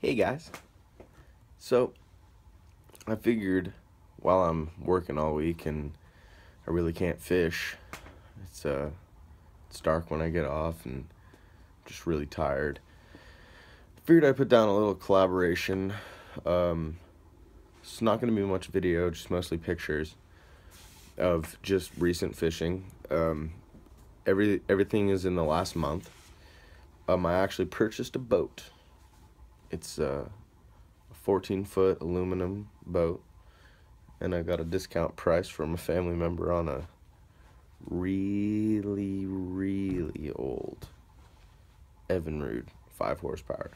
Hey guys, so I figured while I'm working all week and I really can't fish, it's dark when I get off and I'm just really tired. I figured I'd put down a little collaboration. It's not going to be much video, just mostly pictures of just recent fishing. Everything is in the last month. I actually purchased a boat. It's a 14-foot aluminum boat, and I got a discount price from a family member on a really old Evinrude 5 horsepower.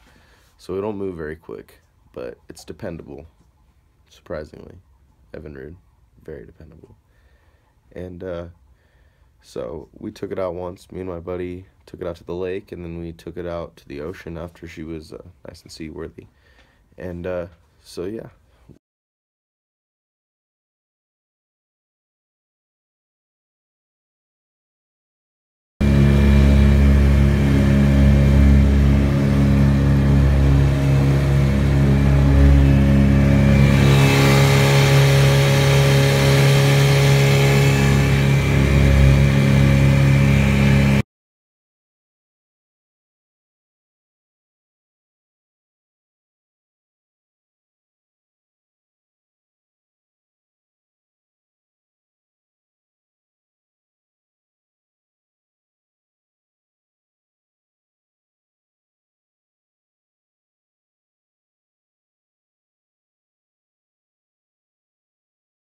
So it don't move very quick, but it's dependable, surprisingly. Evinrude, very dependable. And so we took it out once. Me and my buddy took it out to the lake, and then we took it out to the ocean after she was nice and seaworthy. And so yeah.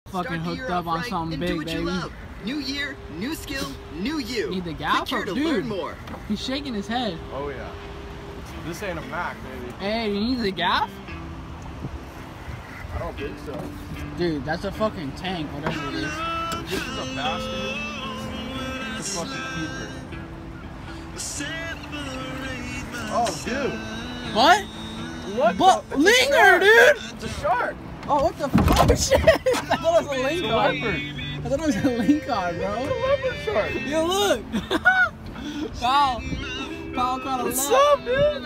Fucking hooked up on something big, baby. New year, new skill, new you. Need the gaff, dude. More. He's shaking his head. Oh yeah. This ain't a Mac, baby. Hey, you need the gaff? I don't think so. Dude, that's a fucking tank, whatever it is. This is a bass, dude. It's a fucking keeper. Oh, dude. What? What? But linger, dude. It's a shark. Oh, what the fuck? Oh, shit. I thought it was a link card. Leopard. I thought it was a link card, bro. It's a leopard shark. Yo, look. Pal caught a What's lot. up, dude?